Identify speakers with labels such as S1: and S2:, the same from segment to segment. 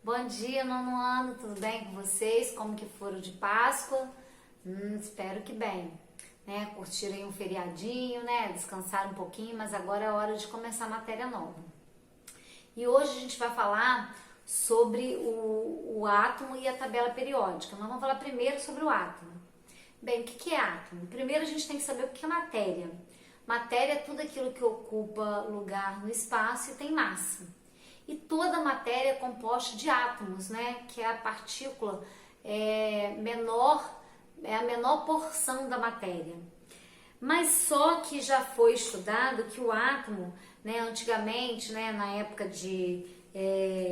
S1: Bom dia, nono ano, tudo bem com vocês? Como que foram de Páscoa? Espero que bem, né? Curtiram um feriadinho, né? Descansaram um pouquinho, mas agora é hora de começar a matéria nova. E hoje a gente vai falar sobre o átomo e a tabela periódica. Mas vamos falar primeiro sobre o átomo. Bem, o que é átomo? Primeiro a gente tem que saber o que é matéria. Matéria é tudo aquilo que ocupa lugar no espaço e tem massa. E toda matéria é composta de átomos, né? Que é a partícula menor, é a menor porção da matéria. Mas só que já foi estudado que o átomo, né, antigamente, né, na época de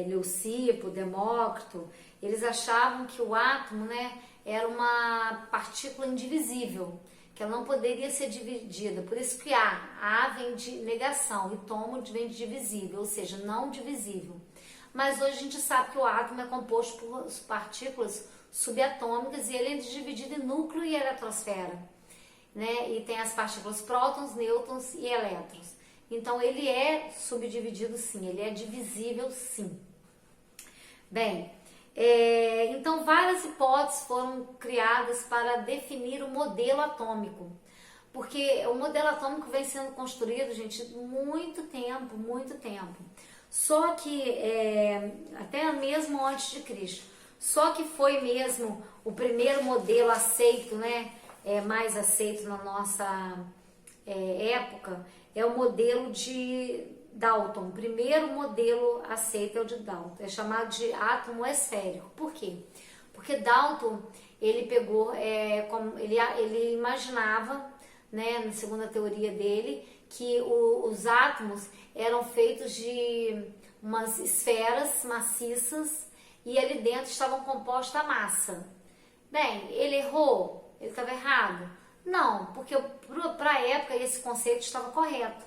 S1: Leucipo, Demócrito, eles achavam que o átomo, né, era uma partícula indivisível, que ela não poderia ser dividida. Por isso que A vem de negação e tomo vem de divisível, ou seja, não divisível. Mas hoje a gente sabe que o átomo é composto por partículas subatômicas e ele é dividido em núcleo e eletrosfera, né? E tem as partículas prótons, nêutrons e elétrons. Então ele é subdividido sim, ele é divisível sim. Bem, então várias hipóteses foram criadas para definir o modelo atômico, porque o modelo atômico vem sendo construído, gente, muito tempo, muito tempo. Só que, até mesmo antes de Cristo, só que foi mesmo o primeiro modelo aceito, né, mais aceito na nossa época, é o modelo de Dalton. O primeiro modelo aceito é o de Dalton, é chamado de átomo esférico. Por quê? Porque Dalton, ele pegou, ele imaginava, né, na segunda teoria dele, que os átomos eram feitos de umas esferas maciças e ali dentro estavam composta a massa. Bem, ele errou? Ele estava errado? Não, porque para a época esse conceito estava correto.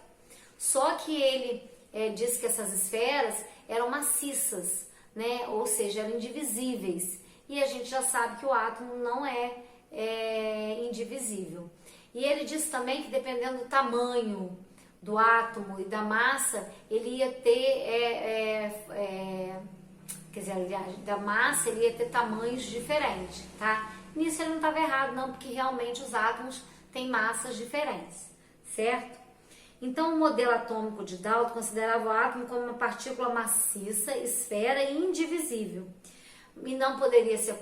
S1: Só que ele disse que essas esferas eram maciças, né? Ou seja, eram indivisíveis. E a gente já sabe que o átomo não é indivisível. E ele disse também que dependendo do tamanho do átomo e da massa, ele ia ter, quer dizer, da massa ele ia ter tamanhos diferentes, tá? Nisso ele não estava errado não, porque realmente os átomos têm massas diferentes, certo? Então o modelo atômico de Dalton considerava o átomo como uma partícula maciça, esfera e indivisível, e não poderia ser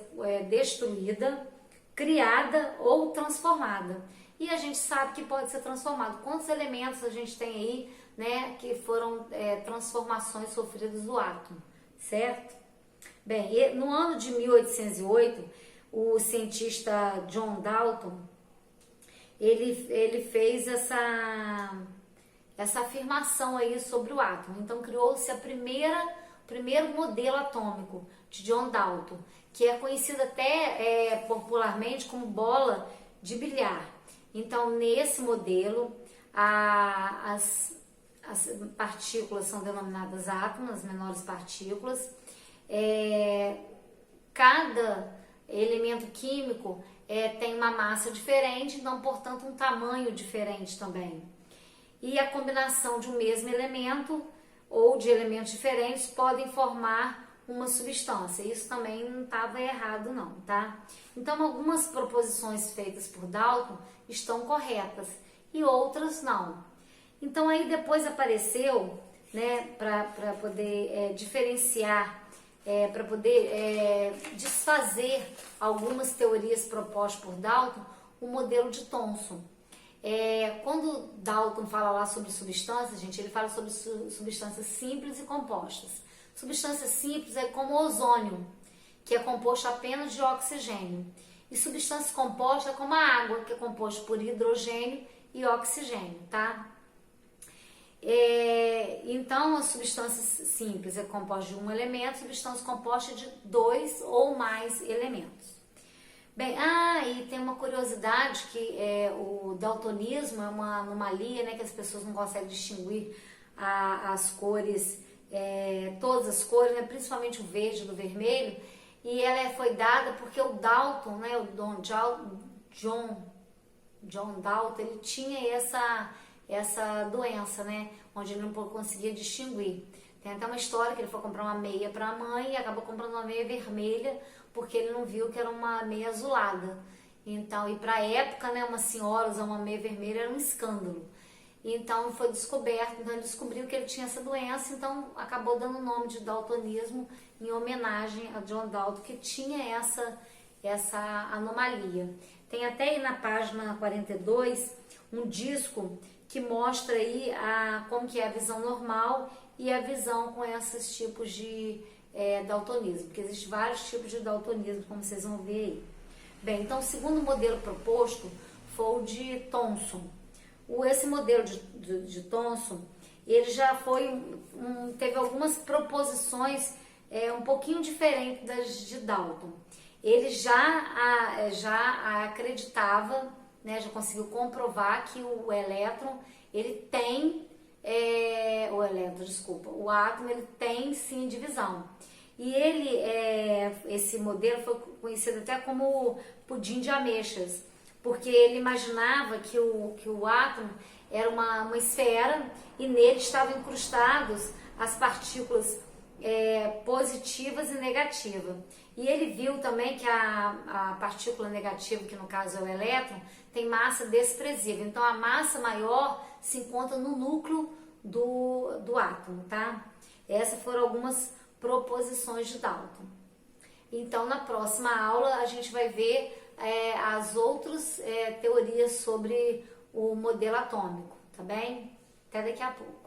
S1: destruída, criada ou transformada. E a gente sabe que pode ser transformado. Quantos elementos a gente tem aí, né, que foram transformações sofridas do átomo, certo? Bem, no ano de 1808, o cientista John Dalton, ele fez essa afirmação aí sobre o átomo. Então criou-se o primeiro modelo atômico de John Dalton, que é conhecido até popularmente como bola de bilhar. Então nesse modelo as partículas são denominadas átomos, as menores partículas. Cada elemento químico tem uma massa diferente, então portanto um tamanho diferente também. E a combinação de um mesmo elemento ou de elementos diferentes podem formar uma substância. Isso também não estava errado não, tá? Então algumas proposições feitas por Dalton estão corretas e outras não. Então aí depois apareceu, né, para poder diferenciar, para poder desfazer algumas teorias propostas por Dalton, o modelo de Thomson. Quando Dalton fala lá sobre substâncias, gente, ele fala sobre substâncias simples e compostas. Substâncias simples é como o ozônio, que é composto apenas de oxigênio. E substâncias compostas é como a água, que é composta por hidrogênio e oxigênio, tá? Então, as substâncias simples é composta de um elemento, substância composta de dois ou mais elementos. Bem, e tem uma curiosidade que o daltonismo é uma anomalia, né, que as pessoas não conseguem distinguir as cores, todas as cores, né, principalmente o verde do vermelho, e ela foi dada porque o Dalton, né, o John Dalton, ele tinha essa doença, né, onde ele não conseguia distinguir. Tem até uma história que ele foi comprar uma meia para a mãe e acabou comprando uma meia vermelha porque ele não viu que era uma meia azulada. Então, e para a época, né, uma senhora usar uma meia vermelha era um escândalo. Então foi descoberto, então ele descobriu que ele tinha essa doença, então acabou dando o nome de daltonismo em homenagem a John Dalton, que tinha essa anomalia. Tem até aí na página 42 um disco que mostra aí como que é a visão normal e a visão com esses tipos de daltonismo, porque existem vários tipos de daltonismo, como vocês vão ver aí. Bem, então o segundo modelo proposto foi o de Thomson. Esse modelo de Thomson, ele já teve algumas proposições um pouquinho diferentes das de Dalton. Ele já acreditava, né, já conseguiu comprovar que o elétron, ele tem, o átomo, ele tem sim divisão. E esse modelo foi conhecido até como pudim de ameixas, porque ele imaginava que o átomo era uma esfera e nele estavam incrustados as partículas positivas e negativas. E ele viu também que a partícula negativa, que no caso é o elétron, tem massa desprezível. Então a massa maior se encontra no núcleo do átomo, tá? Essas foram algumas proposições de Dalton. Então na próxima aula a gente vai ver as outras teorias sobre o modelo atômico, tá bem? Até daqui a pouco.